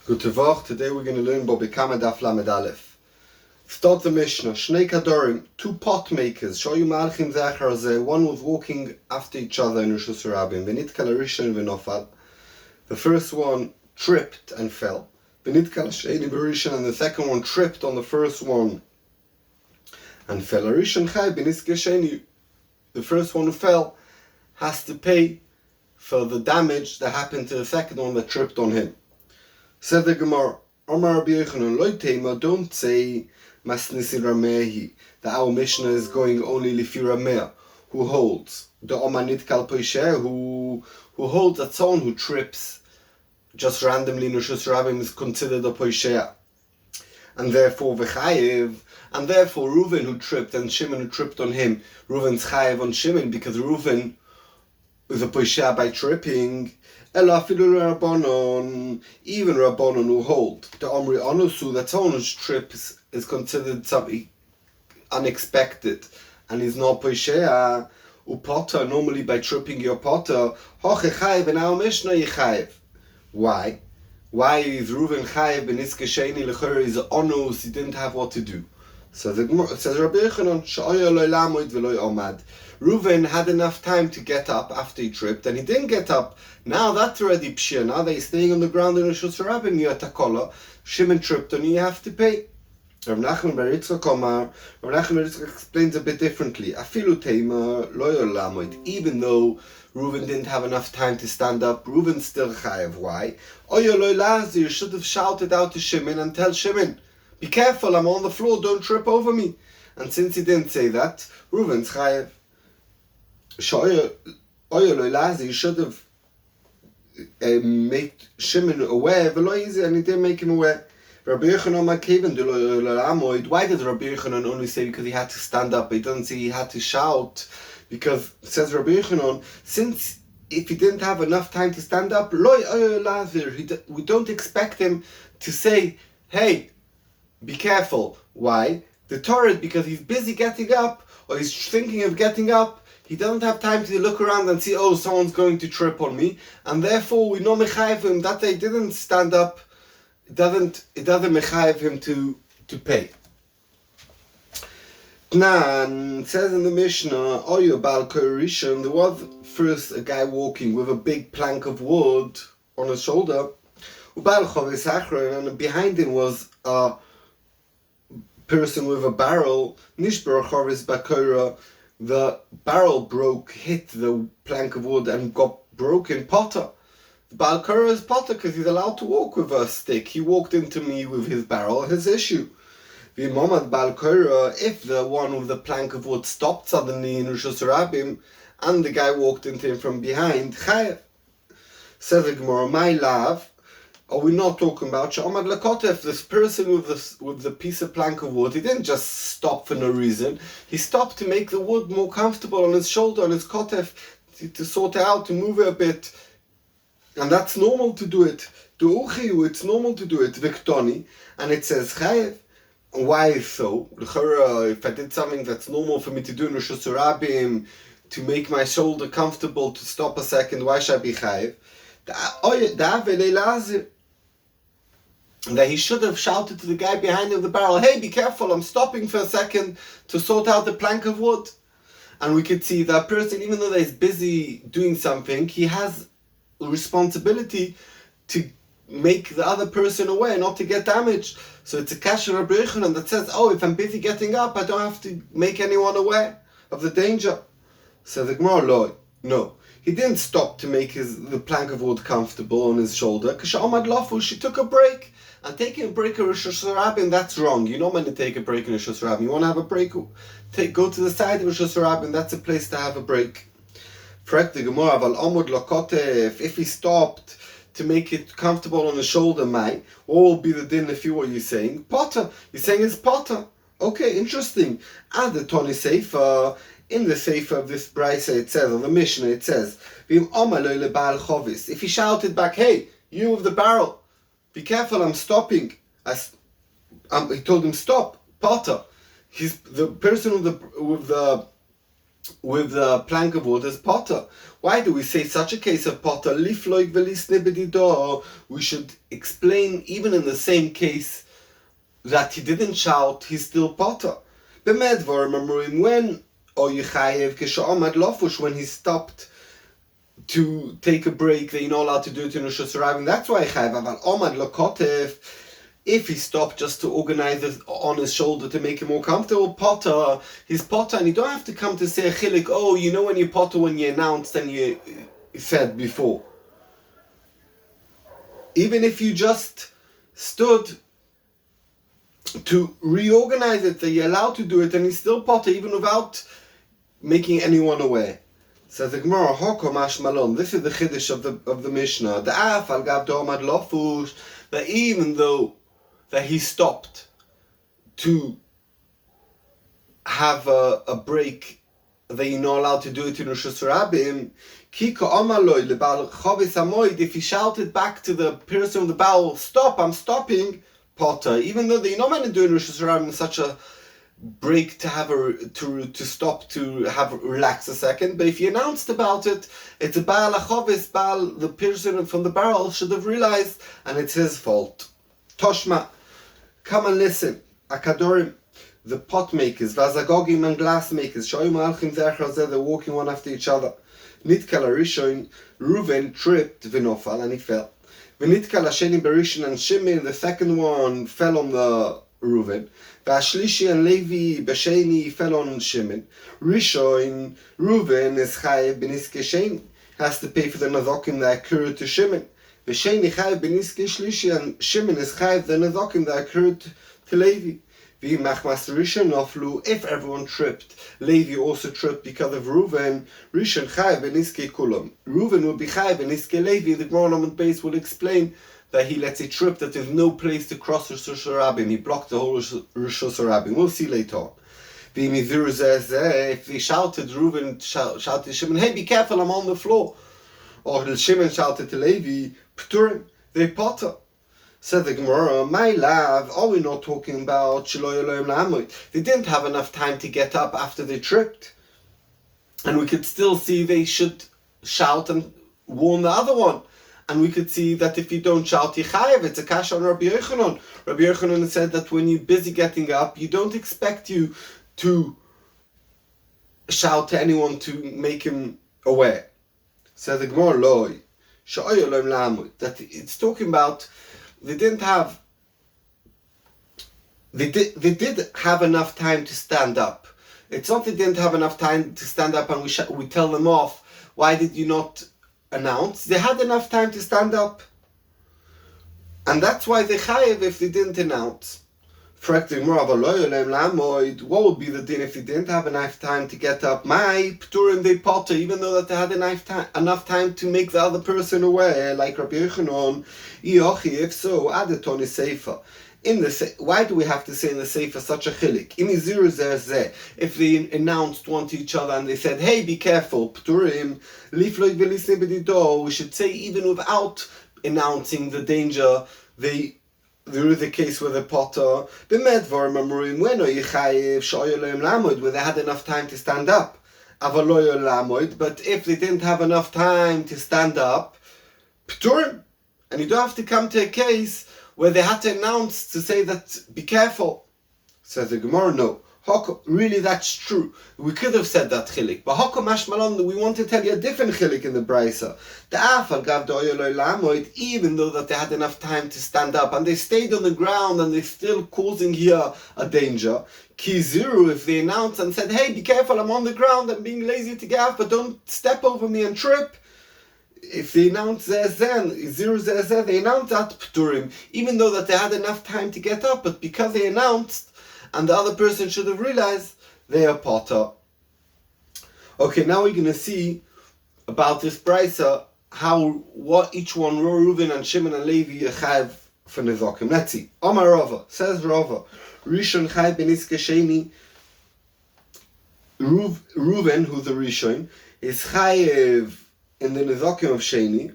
Good Tavach. Today we're going to learn Bobikama Daf Lamed Aleph. Start the Mishnah. Shnei Kadorim, two pot makers. Shoyu Malchim Zachar Zeh. One was walking after each other in Rosh Hashanah. V'nitkal Rishon v'nofal. The first one tripped and fell. V'nitkal Sheni b'Rishon, and the second one tripped on the first one and fell. Rishon Chai b'Nitzke Sheni. The first one who fell has to pay for the damage that happened to the second one that tripped on him. Said the Gemara, Omar Rabbi Yochanan, Lo Tema, don't say Masnisi Ramehi, that our Mishnah is going only Lifi Rameh, who holds the Omanit Kal Poisher, who holds that someone who trips just randomly in Rosh Hashanah is considered a Poisher, and therefore V'chayev, and therefore Reuven who tripped and Shimon who tripped on him, Reuven's Chayev on Shimon because Reuven is a Poisher by tripping. Even Rabbanon who hold the Omri Onusu, that someone who trips is considered something unexpected and is not Poisheah Upota, normally by tripping your potter. Hochechayev and our Mishnah Yechayev. Why? Why is Reuven Chayev ben Iskesheni Lechor is Onus, he didn't have what to do? So the Gemara says Rabbi Yochanan, Sha'oya lo lamoid v'lo omad. Reuven had enough time to get up after he tripped, and he didn't get up. Now that's already pshia. Now they're staying on the ground in Rosh Hashanah near Takola. Shimon tripped, and you have to pay. Rav Nachman bar Yitzchak explains a bit differently. Afilu teima lo yolamoid. Even though Reuven didn't have enough time to stand up, Reuven still chayav. Why? Oyo lo lazi. You should have shouted out to Shimon and tell Shimon, be careful, I'm on the floor, don't trip over me. And since he didn't say that, Reuven's chayav. You should have made Shimon aware, and he didn't make him aware. Rabbi Yochanan, why did Rabbi Yochanan only say because he had to stand up? He doesn't say he had to shout, because says Rabbi Yochanan, since if he didn't have enough time to stand up, we don't expect him to say, hey, be careful. Why? The Torah, because he's busy getting up, or he's thinking of getting up, he doesn't have time to look around and see, oh, someone's going to trip on me, and therefore we know mechayev him that they didn't stand up. It doesn't mechayev him to pay. Nan says in the Mishnah, Oyo Bal Rishon, there was first a guy walking with a big plank of wood on his shoulder, and behind him was a person with a barrel, Nishbar Choris Bakora. The barrel hit the plank of wood and got broken. Potter. The Baal Korah is Potter because he's allowed to walk with a stick. He walked into me with his barrel, his issue. The Imam Baal Korah, if the one with the plank of wood stopped suddenly in Rosh Hashanah and the guy walked into him from behind, Chayev. Says the Gemara, my love, are we not talking about Sha'amad Lakotef, this person with the piece of plank of wood? He didn't just stop for no reason. He stopped to make the wood more comfortable on his shoulder, on his kotef, to sort it out, to move it a bit. And that's normal to do it. It's normal to do it. Viktoni. And it says Chayev. Why so? If I did something that's normal for me to do in Rosh Hashanah, to make my shoulder comfortable, to stop a second, why should I be Chayev? That he should have shouted to the guy behind him, the barrel, hey, be careful, I'm stopping for a second to sort out the plank of wood. And we could see that person, even though he's busy doing something, he has a responsibility to make the other person aware, not to get damaged. So it's a kasher Rabbi Yochanan that says, oh, if I'm busy getting up, I don't have to make anyone aware of the danger. So the Gemara, no. He didn't stop to make the plank of wood comfortable on his shoulder. K'sha'omad lafu, she took a break. And taking a break in Rosh Hashanah, that's wrong. You're not meant to take a break in Rosh Hashanah. You want to have a break, go to the side of Rosh Hashanah, that's a place to have a break. Correct the Gemara, if he stopped to make it comfortable on his shoulder, what will be the din if you what you're saying? Potter. You're saying it's Potter. Okay, interesting. Add the Tony Sefer. In the Sefer of this Brisa, it says, or the Mishnah, it says, if he shouted back, hey, you with the barrel, be careful, I'm stopping. He told him, stop, Potter. The person with the plank of wood is Potter. Why do we say such a case of potter? Lifloig velisne bedido. We should explain, even in the same case, that he didn't shout, he's still potter. B'medvar mamurim when or yichayev k'sha'omad lofush, when he stopped to take a break, that you're not allowed to do it in Rosh Hashanah. That's why yichayev. Aval omad lokotev, if he stopped just to organize it on his shoulder to make him more comfortable, potter, he's potter, and you don't have to come to say a chilik, oh, you know when you potter, when you announced and you said before. Even if you just stood to reorganize it, that you're allowed to do it, and he's still potter, even without making anyone aware. Says the Gemara, Hokomash Malon. This is the chiddush of the Mishnah. The Af al Gav Domad Lofush, that even though that he stopped to have a break, that you're not allowed to do it in Rosh Hashanah. Kika Omaloi lebal Chavis Amoid. If he shouted back to the person of the bowl, "Stop! I'm stopping!" Potter, even though you're not meant to do in Rosh Hashanah in such a break to have to stop to have relax a second, but if you announced about it, it's a Baal Achovis, Baal, the person from the barrel should have realized, and it's his fault. Toshma, come and listen. Akadorim, the pot makers, Vazagogim and glass makers, Shoyim Alchim Zechar, they're walking one after each other. Nitkal Rishon, Reuven tripped Vinofal and he fell. V'nitkal Hasheni Berishon and Shimon, the second one fell on the Reuven. V'ashlishi and Levi B'Sheni fell on Shimon. Rishon, Reuven is chayev b'niske Sheni, has to pay for the nazokim that occurred to Shimon. V'Sheni chayev b'niske Shlishi, and Shimon is chayev the nazokim that occurred to Levi. V'machmas Rishon noflu, if everyone tripped, Levi also tripped because of Reuven. Rishon chayev b'niske kulam. Reuven will be chayev b'niske Levi. The Gemara on base will explain that he lets it trip, that there's no place to cross Rosh Hashanah. He blocked the whole Rosh Hashanah. We'll see later on. If he shouted, Reuven shouted to Shimon, hey, be careful, I'm on the floor. Or Shimon shouted to Levi, P'turim, they potter. Said the Gemara, my love, are we not talking about Shelo Elohim La'amod? They didn't have enough time to get up after they tripped. And we could still see they should shout and warn the other one. And we could see that if you don't shout, Yechayev, it's a kash on Rabbi Yochanan. Rabbi Yochanan said that when you're busy getting up, you don't expect you to shout to anyone to make him aware. Says the Gemara, Loi, Shelo Elohim La'amod, that it's talking about they did have enough time to stand up. It's not they didn't have enough time to stand up and we tell them off, why did you not announce? They had enough time to stand up. And that's why they chayev if they didn't announce. What would be the din if they didn't have enough time to get up? My p'turim they potter, even though that they had enough time to make the other person aware, like Rabbi Yochanan. If so, add it on the sefer. Why do we have to say in the sefer such a chilik? If they announced one to each other and they said, hey, be careful, p'turim, lifloig velisne bedido, we should say even without announcing the danger, there is a case where the potter, b'medvar mamurim when yichayev shoyo loyim lamod, where they had enough time to stand up. Avaloyo lamod, but if they didn't have enough time to stand up, p'turim, and you don't have to come to a case where they had to announce to say that be careful. Says the Gemara, no. Really, that's true. We could have said that chilik, but Hoko Mashmalon, we want to tell you a different chilik in the Brisa. The Afal Gav Doyoloi Lamoid, even though that they had enough time to stand up and they stayed on the ground and they're still causing here a danger. Kiziru, if they announced and said, hey, be careful, I'm on the ground, I'm being lazy to get up, but don't step over me and trip. If they announced Zezen, they announced that P'turim, even though that they had enough time to get up, but because they announced, and the other person should have realized, they are potter. Okay, now we're going to see about this brisa, what each one, Reuven and Shimon and Levi, chayav for nezokim. Let's see. Omar Rava, says Rava, Rishon chayav beniske Sheni, Reuven, who's the Rishon, is chayav in the nezokim of Sheni,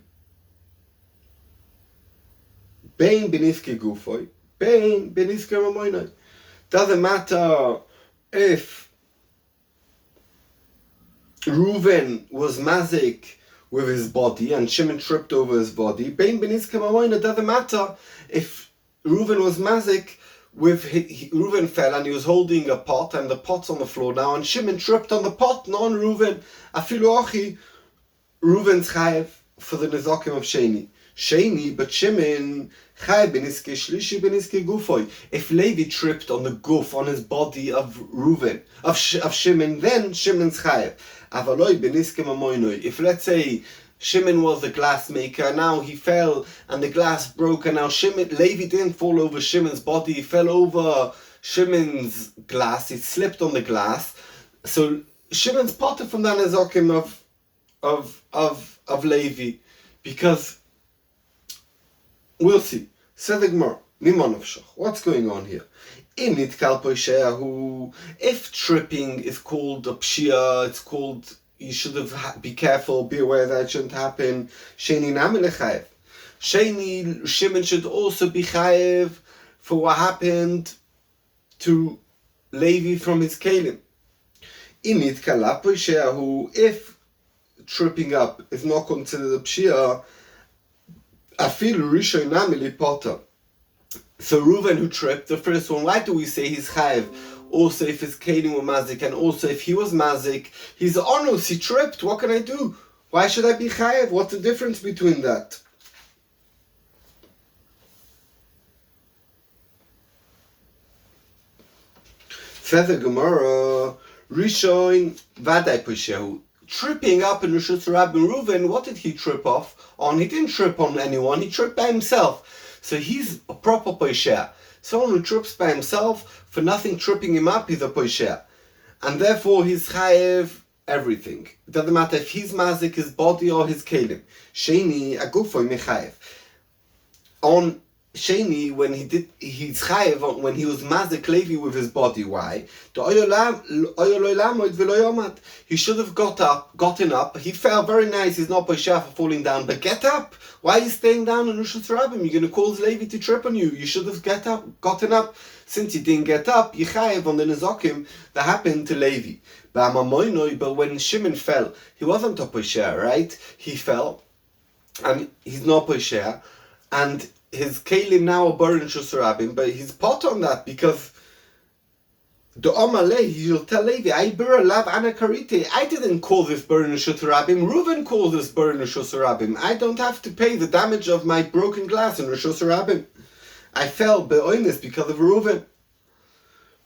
bein beniske Gufoy, bein beniske Ramoinoi. Doesn't matter if Reuven was mazik with his body, and Shimon tripped over his body. Bein beniske mamoino, it doesn't matter if Reuven was mazik. Reuven fell and he was holding a pot, and the pot's on the floor now, and Shimon tripped on the pot, not on Reuven. Afilu ochi, Reuven's chayev for the nizokim of Sheni, but Shimon chayev beniske shlishi beniske gufoy. If Levi tripped on the guf, on his body of Reuven, of Shimon, then Shimon's chayev. Avaloi beniske mamoinoi. If, let's say, Shimon was a glass maker, now he fell and the glass broke, and now Levi didn't fall over Shimon's body, he fell over Shimon's glass, he slipped on the glass. So Shimon's potter from that nezokim of Levi, because we'll see. Says the Gemara, what's going on here? If tripping is called a pshia, it's called, you should be careful, be aware that it shouldn't happen. Sheni nami lechayev. Sheni, Shimon should also be chayev for what happened to Levi from his kelim. If tripping up is not considered a pshia, afilu rishon nami lipota. So Reuven who tripped, the first one, why do we say he's chayev? Also if his kelim were mazik, and also if he was mazik, he's onus, he tripped, what can I do? Why should I be chayev? What's the difference between that? Says the Gemara, Rishon Vadai Pushehu. Tripping up in Rosh Hashanah Reuven, what did he trip off on? He didn't trip on anyone, he tripped by himself. So he's a proper Poisheh. Someone who trips by himself, for nothing tripping him up, he's a Poisheh. And therefore he's chayev everything. It doesn't matter if he's mazik his body or his kelim. Sheni, agufoy mechayev. On Sheni, when he's chayev, when he was mazik Levi with his body. Why? He should have gotten up. He fell very nice. He's not Poisheh for falling down, but get up. Why are you staying down in Rosh Hashanah? You're going to cause Levi to trip on you. You should have gotten up. Since you didn't get up, you chayev on the nezokim that happened to Levi. But when Shimon fell, he wasn't a Poisheh, right? He fell, and he's not Poisheh, and his kelim now are buried in Shusarabim, but he's pot on that because the Omaleh, he'll tell Levi, I didn't call this burn in Shusarabim, Reuven called this burn in Shusarabim. I don't have to pay the damage of my broken glass in Shusarabim. I fell be'oinus because of Reuven.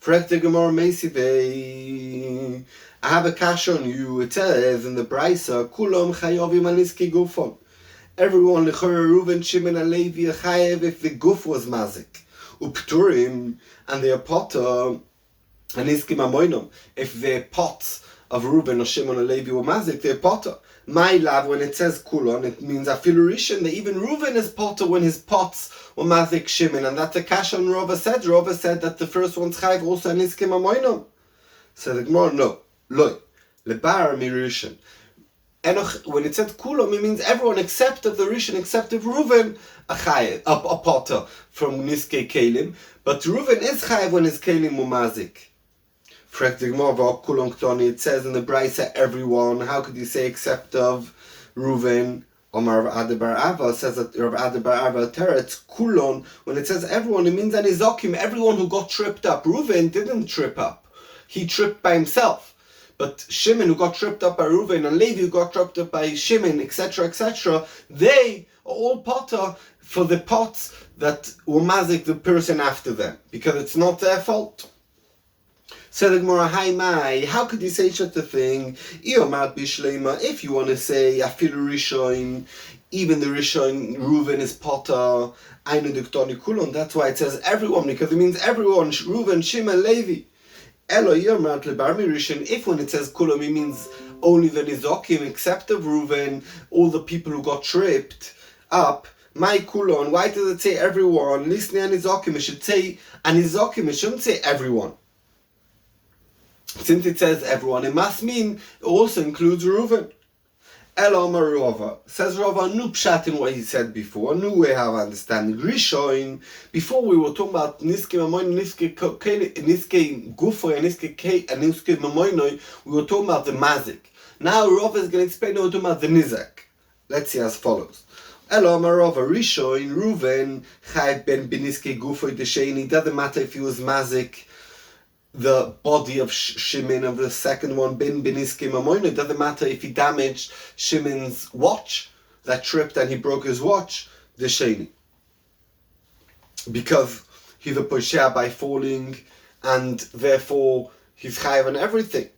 Frek the Gemara Meisivei. I have a cash on you. It says in the Brisa, Kulom chayovim aniski gufon. Everyone, Lechor, Reuven, Shimon, and Levi, chayev if the guf was mazik. Upturim, and they are potter, aniski mamoinom. If the pots of Reuven or Shimon or Levi were mazik, they're potter. My love, when it says kulon, it means afilurishan, that even Reuven is potter when his pots were mazik Shimon, and that's a cash on Rova said. Rova said that the first one's chayev also aniski mamoinom. So the Gemara, no, loy, lebar mirishan. When it said kulom, it means everyone except of the Rishon, except of Reuven, a potter from Niskei Kelim. But Reuven is chayev when his Kelim were mazik. It says in the Brisa, everyone. How could you say except of Reuven? Omar Rav Bar Ava says that Rav Bar Ava teretz kulon. When it says everyone, it means that Nizokim, everyone who got tripped up. Reuven didn't trip up; he tripped by himself. But Shimon, who got tripped up by Reuven, and Levi, who got tripped up by Shimon, etc., they are all potter for the pots that were mazik the person after them, because it's not their fault. So the Gemara, hi mai, how could you say such a thing? If you want to say afilu rishon, even the rishon Reuven is potter, ainu diktoni kulon. That's why it says everyone, because it means everyone, Reuven, Shimon, Levi. If when it says kulom, it means only the nizokim, except of Reuven, all the people who got tripped up. My kulon, why does it say everyone? Listen, anizokim, it should say anizokim, it shouldn't say everyone. Since it says everyone, it must mean it also includes Reuven. Elomar Rova. Says Rova, new pshat in what he said before, a new way how I understand it. Rishoin, before we were talking about Niske Mamoino, Niske Gufo, and Niske Mamoino, we were talking about the Mazik. Now Rova is going to explain what we're talking about the Nizak. let's see as follows. Elo Marova Rishon, Reuven, Chayav ben Beniske Gufoy Desheni. Doesn't matter if he was mazik the body of Shimon of the second one, Ben Beniske Mamoino. It doesn't matter if he damaged Shimon's watch that tripped and he broke his watch, Desheni. Because he's a Poshea by falling and therefore he's Chayav on everything.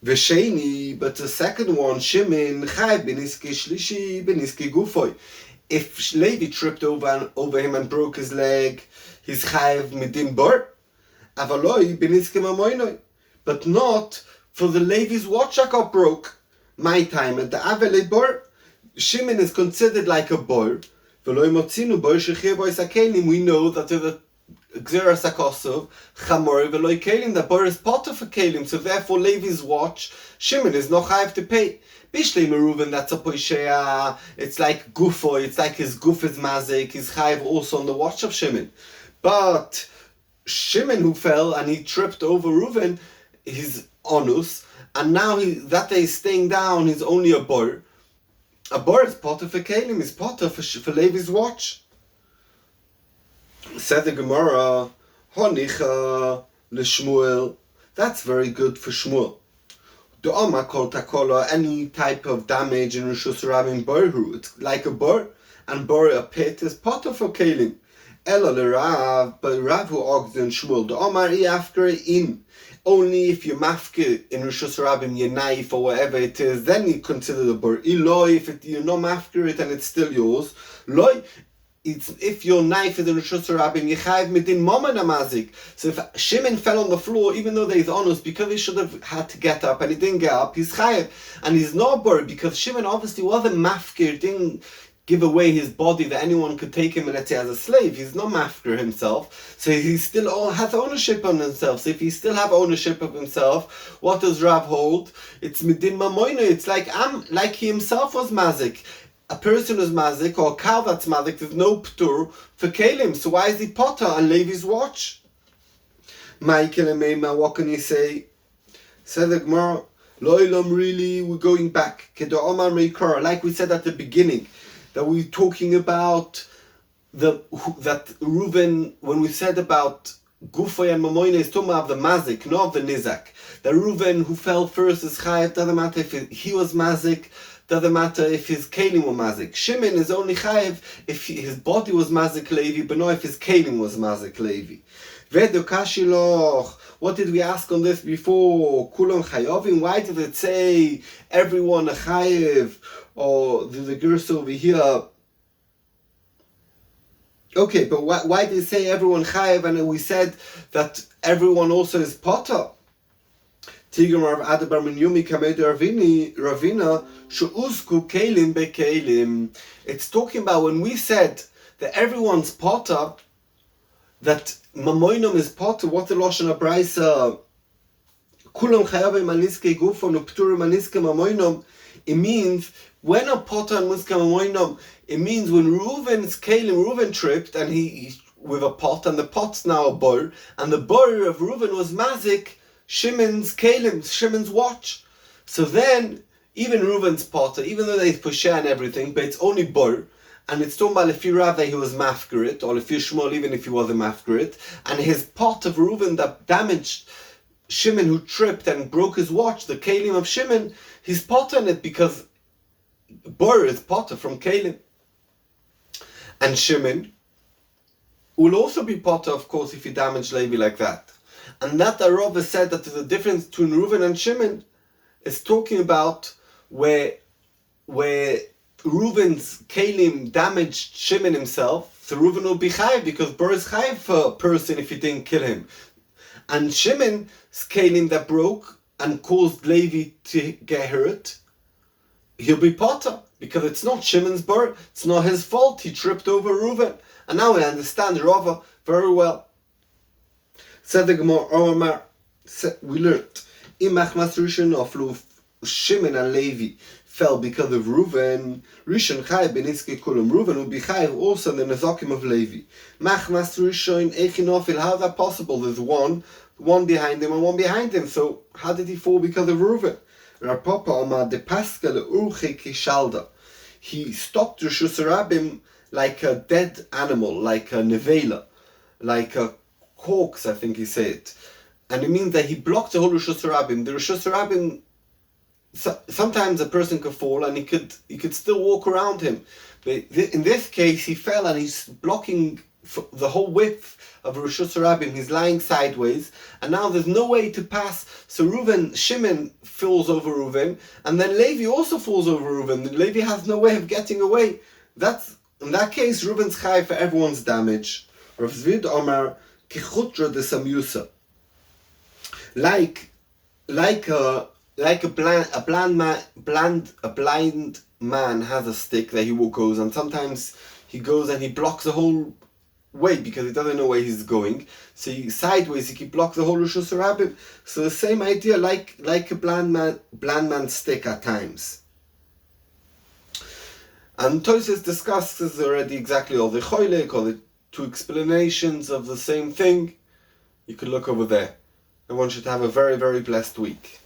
V'sheni, but the second one, Shimon, Chayav beniske shlishi, beniske gufoy. If Levi tripped over him and broke his leg, he's Chayav midin bar, avaloi beniske mamoinoi. But not for the Levi's watch that got broke. My time at the avele bar, Shimon is considered like a bar. V'loi motzinu bar shechiv bois hakelim. We know that there's a Gzeras HaKosov, Chamor, V'loi Kelim, the bar is potter for Kelim, so therefore Levi's watch, Shimon is not chayav to pay. Bishlei Meruven, that's a Poishea, it's like Gufo, it's like his Guf is mazik, he's chayav also on the watch of Shimon. But Shimon who fell and he tripped over Reuven, he's onus, and now that day he's staying down, he's only a bar. A bar is potter for Kelim, is potter for Levi's watch. Said the Gemara, Honicha l'Shmuel. That's very good for Shmuel. Du'ama kol takola, any type of damage in Rishus Rabin Borhu. It's like a bor, and bor a pit is potter for Kelim. Ela l'Rav, but Rav who argues in Shmuel. Du'ama i'afkere in. Only if you mafke in Rishus Rabin your knife or whatever it is, then you consider the bor. Iloi, if you're not mafke it and it's still yours. Loi, if your knife is in Rishus Rabim, you chayav midin momen amazik. So if Shimon fell on the floor, even though there is onus, because he should have had to get up and he didn't get up, he's chayav. And he's not buried because Shimon obviously wasn't mafkir, didn't give away his body that anyone could take him, let's say, as a slave. He's not mafkir himself, so he still has ownership on himself. So if he still have ownership of himself, what does Rav hold? It's midin mamoino. It's like he himself was mazik. A person who's mazik or a cow that's mazik, there's no ptur for kelim. So why is he potter on Levi's watch? Michael and Meima, what can you say? Said the Gemara, Loilam, really, we're going back. Like we said at the beginning, that we're talking about that Reuven, when we said about Gufoy and Mamoina, is talking about the mazik, not of the nizak. The Reuven who fell first is chayav, doesn't matter if he was mazik, doesn't matter if his kelim were mazik. Shimon is only chayav if his body was mazik Levi, but not if his kelim was mazik Levi. Vedo kashiloch. What did we ask on this before? Kulam chayovim. Why did it say everyone a chayav? Or the girls over here? Okay, but why did it say everyone chayav? And we said that everyone also is potter. Tigam Rav Adabar min Yomi Kamedu Ravina Shu'uzku Kelim Bekelim. It's talking about when we said that everyone's potter, that Mamoinom is potter. What's the Lashon HaBraisa? Kulam Chayavim Maniske Gufon Upturim Maniske Mamoinom. It means when a potter and Muska Mamoinom, it means when Reuven's Kelim, Reuven tripped and he with a pot, and the pot's now a bowl, and the bowl of Reuven was mazik Shimon's kelim, Shimon's watch. So then, even Reuven's potter, even though there's pusha and everything, but it's only bur, and it's talking about if you rather he was mafkarit, or if you Shmuel, even if he wasn't mafkarit, and his pot of Reuven that damaged Shimon who tripped and broke his watch, the kelim of Shimon, he's potter in it because bur is potter from kelim. And Shimon will also be potter, of course, if he damaged Levi like that. And that the Rava said that there's a difference between Reuven and Shimon is talking about where Reuven's kelim damaged Shimon himself, so Reuven will be chayiv because Bur is chayiv for a person if he didn't kill him. And Shimon's kelim that broke and caused Levi to get hurt, he'll be potter because it's not Shimon's Bur, it's not his fault, he tripped over Reuven. And now we understand the Rava very well. Said the Gemara, we learned, Imachmas Rishon of Shimon and Levi fell because of Reuven. Rishon Chayav Beniske Kulam. Reuven will be Chayav also in the Nezakim of Levi. Machmas Rishon Echinofil. How is that possible? There's one behind him and one behind him. So how did he fall because of Reuven? Rapapa Omar de Pascal Urche Kishalda. he stopped Rishus Harabim like a dead animal, like a nevela, like a corpse, I think he said. And it means that he blocked the whole Rishus Harabim. The Rishus Harabim, sometimes a person could fall and he could still walk around him. But in this case, he fell and he's blocking the whole width of Rishus Harabim. He's lying sideways, and now there's no way to pass. So Shimon falls over Reuven, and then Levi also falls over Reuven. Levi has no way of getting away. In that case, Reuven's chai for everyone's damage. Rav Zvid Omar kichutra de samyusa. Like a blind man has a stick that he goes, and sometimes he goes and he blocks the whole way because he doesn't know where he's going. So sideways he can block the whole Rishus Harabim. So the same idea, like a blind man's stick at times. And Tosfos discusses already exactly all the choilek, or the two explanations of the same thing. You could look over there. And one should have a very, very blessed week.